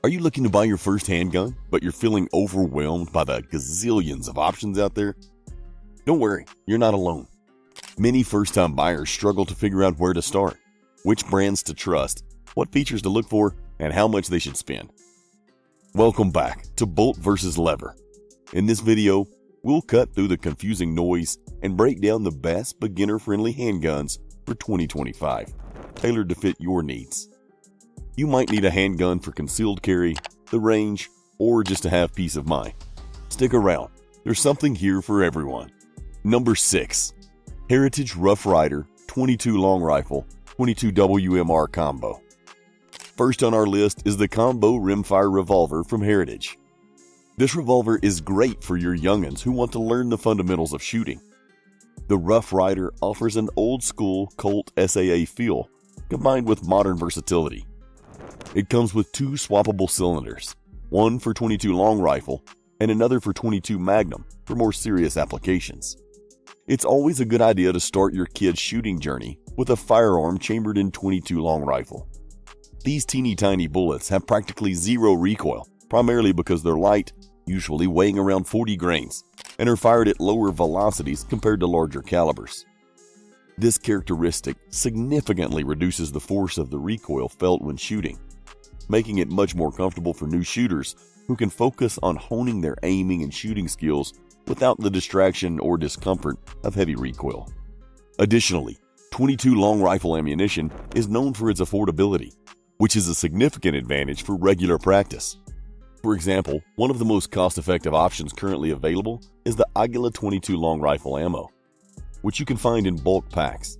Are you looking to buy your first handgun, but you're feeling overwhelmed by the gazillions of options out there? Don't worry, you're not alone. Many first-time buyers struggle to figure out where to start, which brands to trust, what features to look for, and how much they should spend. Welcome back to Bolt vs. Lever. In this video, we'll cut through the confusing noise and break down the best beginner-friendly handguns for 2025, tailored to fit your needs. You might need a handgun for concealed carry, the range, or just to have peace of mind. Stick around, there's something here for everyone. Number 6. Heritage Rough Rider 22 Long Rifle 22 WMR Combo. First on our list is the Combo Rimfire Revolver from Heritage. This revolver is great for your youngins who want to learn the fundamentals of shooting. The Rough Rider offers an old-school Colt SAA feel, combined with modern versatility. It comes with 2 swappable cylinders, one for 22 long rifle and another for 22 Magnum for more serious applications. It's always a good idea to start your kid's shooting journey with a firearm chambered in 22 long rifle. These teeny tiny bullets have practically zero recoil, primarily because they're light, usually weighing around 40 grains, and are fired at lower velocities compared to larger calibers. This characteristic significantly reduces the force of the recoil felt when shooting, making it much more comfortable for new shooters who can focus on honing their aiming and shooting skills without the distraction or discomfort of heavy recoil. Additionally, 22 long rifle ammunition is known for its affordability, which is a significant advantage for regular practice. For example, one of the most cost-effective options currently available is the Aguila 22 long rifle ammo, which you can find in bulk packs.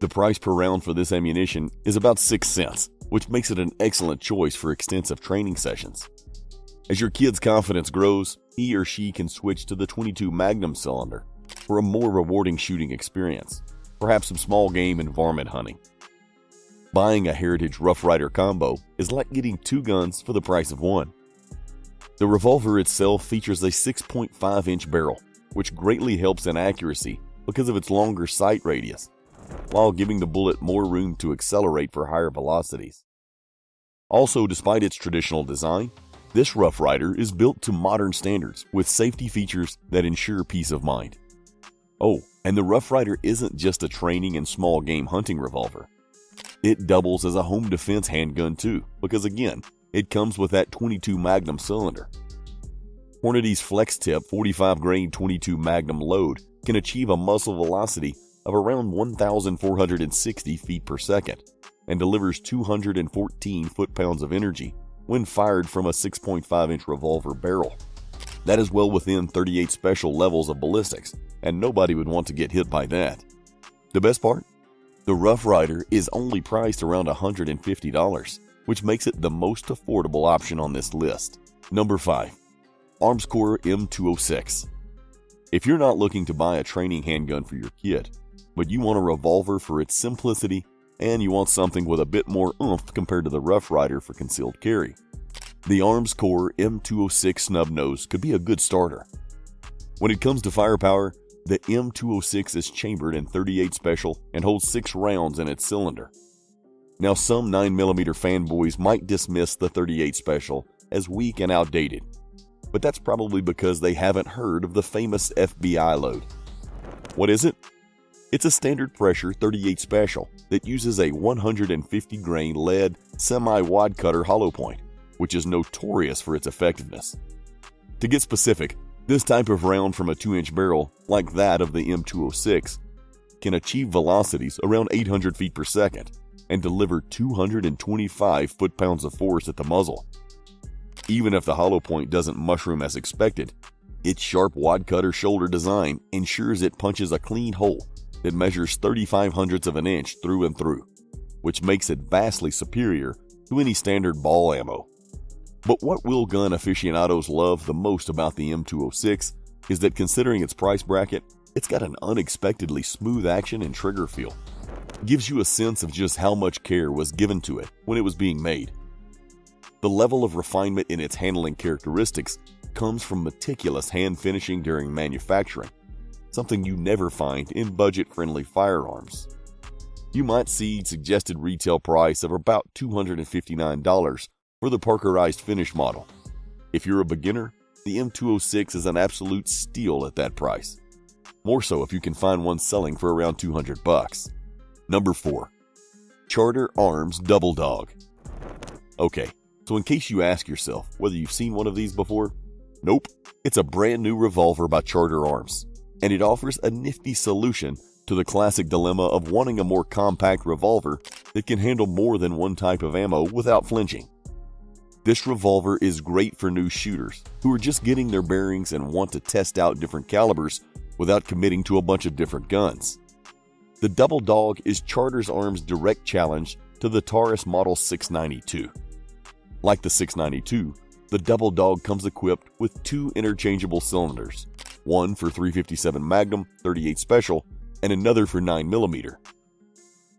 The price per round for this ammunition is about 6 cents, which makes it an excellent choice for extensive training sessions. As your kid's confidence grows, he or she can switch to the 22 Magnum cylinder for a more rewarding shooting experience, perhaps some small game and varmint hunting. Buying a Heritage Rough Rider combo is like getting 2 guns for the price of 1. The revolver itself features a 6.5-inch barrel, which greatly helps in accuracy because of its longer sight radius, while giving the bullet more room to accelerate for higher velocities. Also, despite its traditional design, this Rough Rider is built to modern standards with safety features that ensure peace of mind. Oh, and the Rough Rider isn't just a training and small game hunting revolver. It doubles as a home defense handgun too, because again, it comes with that 22 Magnum cylinder. Hornady's Flex Tip 45 grain 22 Magnum load can achieve a muzzle velocity of around 1,460 feet per second and delivers 214 foot-pounds of energy when fired from a 6.5-inch revolver barrel. That is well within 38 special levels of ballistics, and nobody would want to get hit by that. The best part? The Rough Rider is only priced around $150, which makes it the most affordable option on this list. Number 5. Armscor M206. If you're not looking to buy a training handgun for your kid, but you want a revolver for its simplicity and you want something with a bit more oomph compared to the Rough Rider for concealed carry, the Armscor M206 snub nose could be a good starter. When it comes to firepower, the M206 is chambered in 38 special and holds 6 rounds in its cylinder. Now, some 9mm fanboys might dismiss the 38 special as weak and outdated, but that's probably because they haven't heard of the famous FBI load. What is it? It's a standard pressure 38 special that uses a 150 grain lead semi-wad cutter hollow point, which is notorious for its effectiveness. To get specific, this type of round from a 2-inch barrel, like that of the M206, can achieve velocities around 800 feet per second and deliver 225 foot-pounds of force at the muzzle. Even if the hollow point doesn't mushroom as expected, its sharp wad cutter shoulder design ensures it punches a clean hole that measures 35/100ths of an inch through and through, which makes it vastly superior to any standard ball ammo. But what will gun aficionados love the most about the M206 is that, considering its price bracket, it's got an unexpectedly smooth action and trigger feel. It gives you a sense of just how much care was given to it when it was being made. The level of refinement in its handling characteristics comes from meticulous hand finishing during manufacturing, something you never find in budget-friendly firearms. You might see suggested retail price of about $259 For the Parkerized finish model, if you're a beginner, the M206 is an absolute steal at that price. More so if you can find one selling for around $200. Number 4. Charter Arms Double Dog. Okay, so in case you ask yourself whether you've seen one of these before, nope, it's a brand new revolver by Charter Arms, and it offers a nifty solution to the classic dilemma of wanting a more compact revolver that can handle more than one type of ammo without flinching. This revolver is great for new shooters who are just getting their bearings and want to test out different calibers without committing to a bunch of different guns. The Double Dog is Charter Arms' direct challenge to the Taurus Model 692. Like the 692, the Double Dog comes equipped with 2 interchangeable cylinders, one for .357 Magnum, .38 Special, and another for 9mm.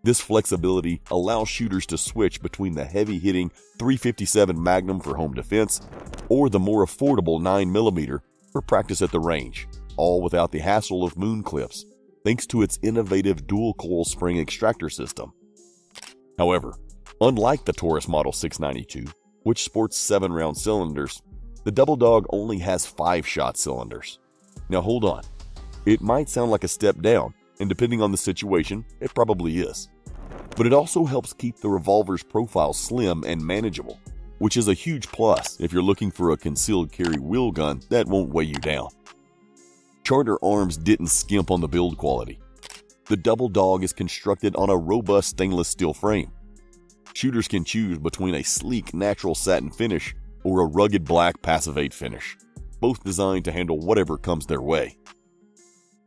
This flexibility allows shooters to switch between the heavy-hitting .357 Magnum for home defense or the more affordable 9mm for practice at the range, all without the hassle of moon clips, thanks to its innovative dual-coil spring extractor system. However, unlike the Taurus Model 692, which sports 7-round cylinders, the Double Dog only has 5-shot cylinders. Now hold on, it might sound like a step down, and depending on the situation, it probably is. But it also helps keep the revolver's profile slim and manageable, which is a huge plus if you're looking for a concealed carry wheel gun that won't weigh you down. Charter Arms didn't skimp on the build quality. The Double Dog is constructed on a robust stainless steel frame. Shooters can choose between a sleek natural satin finish or a rugged black Passivate finish, both designed to handle whatever comes their way.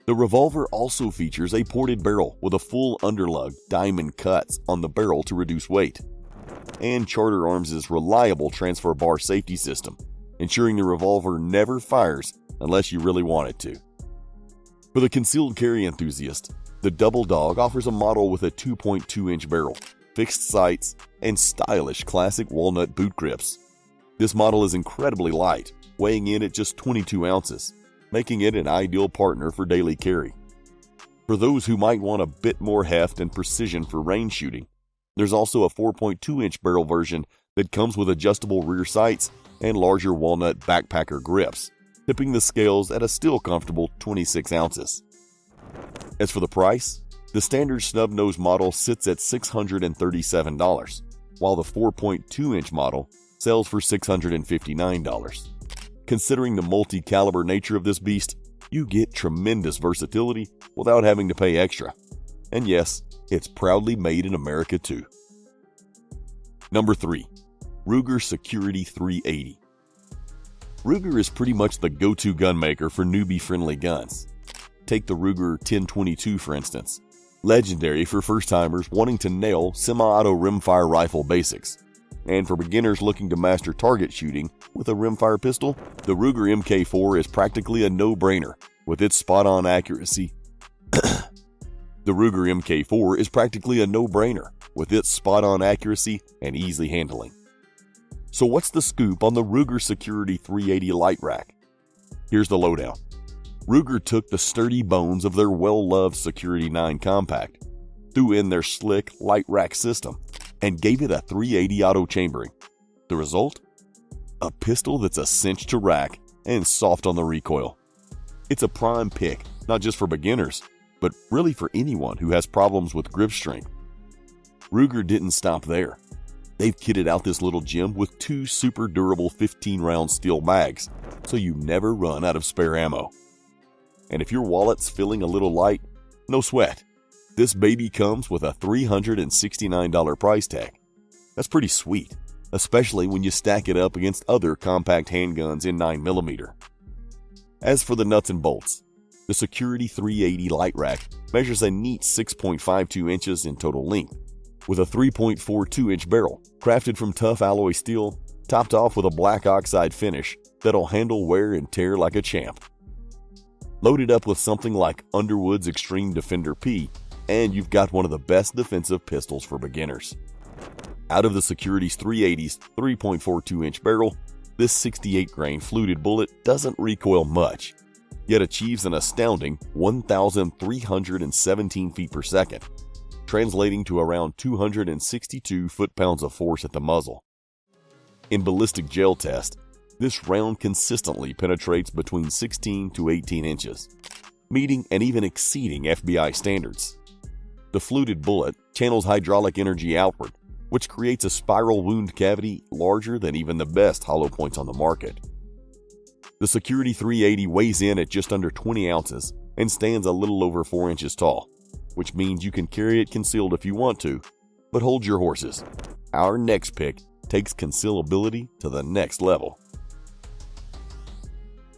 The revolver also features a ported barrel with a full underlug diamond cuts on the barrel to reduce weight, and Charter Arms' reliable transfer bar safety system, ensuring the revolver never fires unless you really want it to. For the concealed carry enthusiast, the Double Dog offers a model with a 2.2-inch barrel, fixed sights, and stylish classic walnut boot grips. This model is incredibly light, weighing in at just 22 ounces, making it an ideal partner for daily carry. For those who might want a bit more heft and precision for range shooting, there's also a 4.2-inch barrel version that comes with adjustable rear sights and larger walnut backpacker grips, tipping the scales at a still comfortable 26 ounces. As for the price, the standard snub-nose model sits at $637, while the 4.2-inch model sells for $659. Considering the multi-caliber nature of this beast, you get tremendous versatility without having to pay extra. And yes, it's proudly made in America too. Number 3. Ruger Security 380. Ruger is pretty much the go-to gun maker for newbie-friendly guns. Take the Ruger 1022 for instance. Legendary for first-timers wanting to nail semi-auto rimfire rifle basics. And for beginners looking to master target shooting with a rimfire pistol, the Ruger MK4 is practically a no-brainer with its spot-on accuracy. The Ruger MK4 is practically a no-brainer with its spot-on accuracy and easy handling. So what's the scoop on the Ruger Security 380 light rack? Here's the lowdown. Ruger took the sturdy bones of their well-loved Security 9 Compact, threw in their slick light rack system, and gave it a 380 auto chambering. The result? A pistol that's a cinch to rack and soft on the recoil. It's a prime pick, not just for beginners, but really for anyone who has problems with grip strength. Ruger didn't stop there. They've kitted out this little gem with 2 super durable 15-round steel mags, so you never run out of spare ammo. And if your wallet's feeling a little light, no sweat. This baby comes with a $369 price tag. That's pretty sweet, especially when you stack it up against other compact handguns in 9mm. As for the nuts and bolts, the Security 380 light rack measures a neat 6.52 inches in total length, with a 3.42-inch barrel crafted from tough alloy steel, topped off with a black oxide finish that'll handle wear and tear like a champ. Loaded up with something like Underwood's Extreme Defender P, and you've got one of the best defensive pistols for beginners. Out of the Security's 380's 3.42-inch barrel, this 68-grain fluted bullet doesn't recoil much, yet achieves an astounding 1,317 feet per second, translating to around 262 foot-pounds of force at the muzzle. In ballistic gel tests, this round consistently penetrates between 16 to 18 inches, meeting and even exceeding FBI standards. The fluted bullet channels hydraulic energy outward, which creates a spiral wound cavity larger than even the best hollow points on the market. The Security 380 weighs in at just under 20 ounces and stands a little over 4 inches tall, which means you can carry it concealed if you want to, but hold your horses. Our next pick takes concealability to the next level.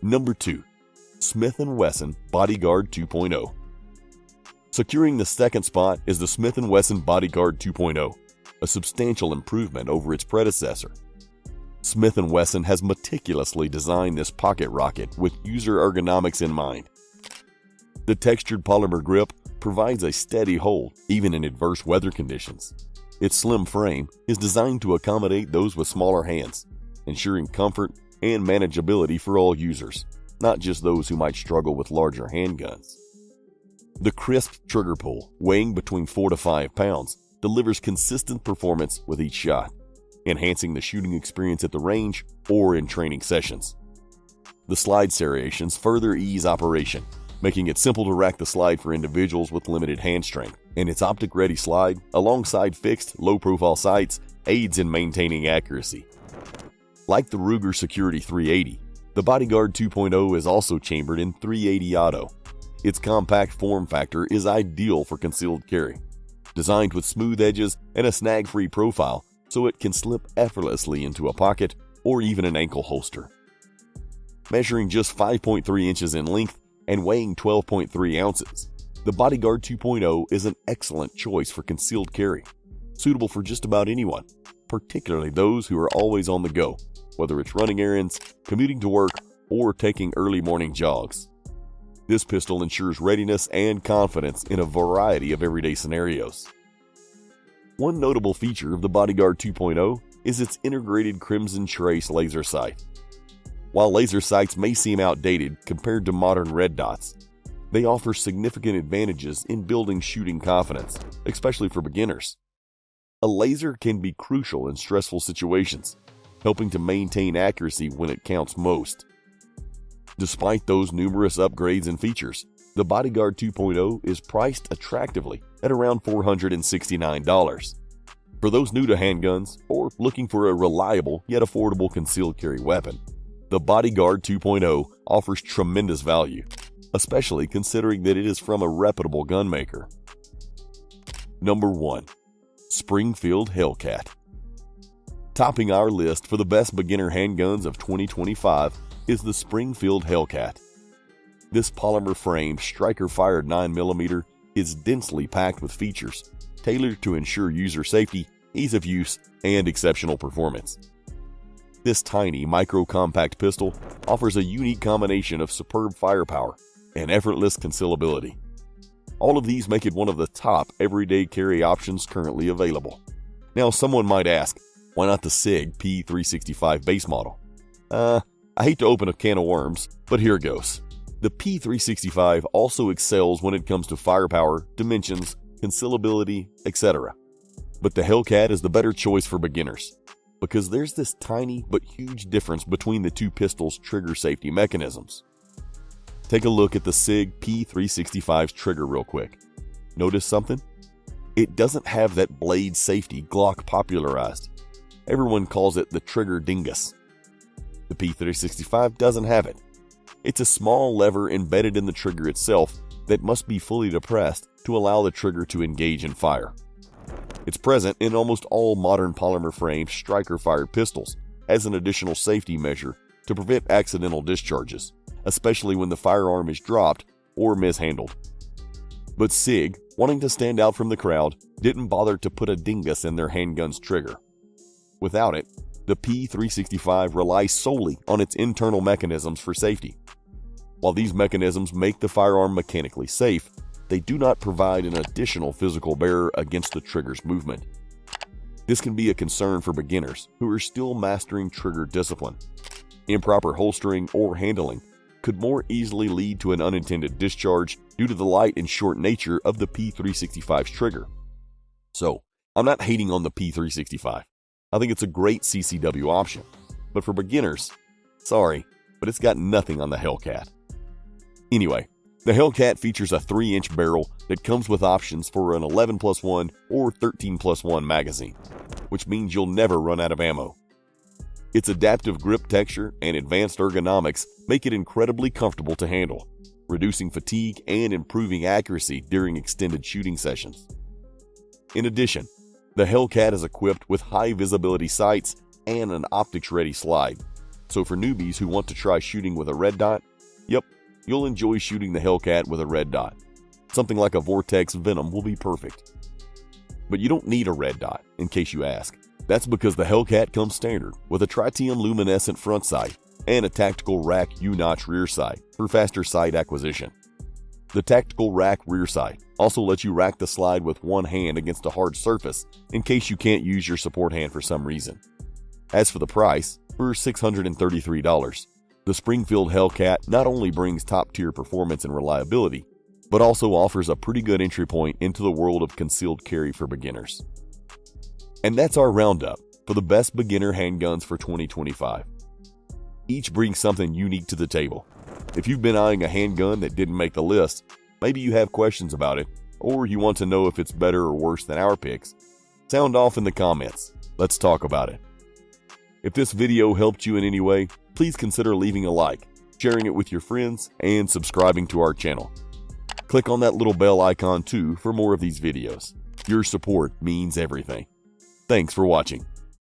Number 2. Smith & Wesson Bodyguard 2.0. Securing the second spot is the Smith & Wesson Bodyguard 2.0, a substantial improvement over its predecessor. Smith & Wesson has meticulously designed this pocket rocket with user ergonomics in mind. The textured polymer grip provides a steady hold even in adverse weather conditions. Its slim frame is designed to accommodate those with smaller hands, ensuring comfort and manageability for all users, not just those who might struggle with larger handguns. The crisp trigger pull, weighing between 4 to 5 pounds, delivers consistent performance with each shot, enhancing the shooting experience at the range or in training sessions. The slide serrations further ease operation, making it simple to rack the slide for individuals with limited hand strength, and its optic-ready slide, alongside fixed, low-profile sights, aids in maintaining accuracy. Like the Ruger Security 380, the Bodyguard 2.0 is also chambered in .380 Auto. Its compact form factor is ideal for concealed carry, designed with smooth edges and a snag-free profile so it can slip effortlessly into a pocket or even an ankle holster. Measuring just 5.3 inches in length and weighing 12.3 ounces, the Bodyguard 2.0 is an excellent choice for concealed carry, suitable for just about anyone, particularly those who are always on the go, whether it's running errands, commuting to work, or taking early morning jogs. This pistol ensures readiness and confidence in a variety of everyday scenarios. One notable feature of the Bodyguard 2.0 is its integrated Crimson Trace laser sight. While laser sights may seem outdated compared to modern red dots, they offer significant advantages in building shooting confidence, especially for beginners. A laser can be crucial in stressful situations, helping to maintain accuracy when it counts most. Despite those numerous upgrades and features, the Bodyguard 2.0 is priced attractively at around $469. For those new to handguns or looking for a reliable yet affordable concealed carry weapon, the Bodyguard 2.0 offers tremendous value, especially considering that it is from a reputable gun maker. Number 1. Springfield Hellcat. Topping our list for the best beginner handguns of 2025 is the Springfield Hellcat. This polymer-framed striker-fired 9mm is densely packed with features tailored to ensure user safety, ease of use, and exceptional performance. This tiny, micro-compact pistol offers a unique combination of superb firepower and effortless concealability. All of these make it one of the top everyday carry options currently available. Now, someone might ask, why not the SIG P365 base model? I hate to open a can of worms, but here goes. The P365 also excels when it comes to firepower, dimensions, concealability, etc. But the Hellcat is the better choice for beginners, because there's this tiny but huge difference between the two pistols' trigger safety mechanisms. Take a look at the SIG P365's trigger real quick. Notice something? It doesn't have that blade safety Glock popularized. Everyone calls it the trigger dingus. The P365 doesn't have it. It's a small lever embedded in the trigger itself that must be fully depressed to allow the trigger to engage and fire. It's present in almost all modern polymer-framed striker-fired pistols as an additional safety measure to prevent accidental discharges, especially when the firearm is dropped or mishandled. But SIG, wanting to stand out from the crowd, didn't bother to put a dingus in their handgun's trigger. Without it, the P365 relies solely on its internal mechanisms for safety. While these mechanisms make the firearm mechanically safe, they do not provide an additional physical barrier against the trigger's movement. This can be a concern for beginners who are still mastering trigger discipline. Improper holstering or handling could more easily lead to an unintended discharge due to the light and short nature of the P365's trigger. So, I'm not hating on the P365. I think it's a great CCW option. But for beginners, sorry, but it's got nothing on the Hellcat. Anyway, the Hellcat features a 3-inch barrel that comes with options for an 11+1 or 13+1 magazine, which means you'll never run out of ammo. Its adaptive grip texture and advanced ergonomics make it incredibly comfortable to handle, reducing fatigue and improving accuracy during extended shooting sessions. In addition, the Hellcat is equipped with high-visibility sights and an optics-ready slide, so for newbies who want to try shooting with a red dot, yep, you'll enjoy shooting the Hellcat with a red dot. Something like a Vortex Venom will be perfect. But you don't need a red dot, in case you ask. That's because the Hellcat comes standard with a tritium luminescent front sight and a tactical rack U-notch rear sight for faster sight acquisition. The tactical rack rear sight also lets you rack the slide with one hand against a hard surface in case you can't use your support hand for some reason. As for the price, for $633, the Springfield Hellcat not only brings top-tier performance and reliability, but also offers a pretty good entry point into the world of concealed carry for beginners. And that's our roundup for the best beginner handguns for 2025. Each brings something unique to the table. If you've been eyeing a handgun that didn't make the list, maybe you have questions about it, or you want to know if it's better or worse than our picks, sound off in the comments. Let's talk about it. If this video helped you in any way, please consider leaving a like, sharing it with your friends, and subscribing to our channel. Click on that little bell icon too for more of these videos. Your support means everything. Thanks for watching.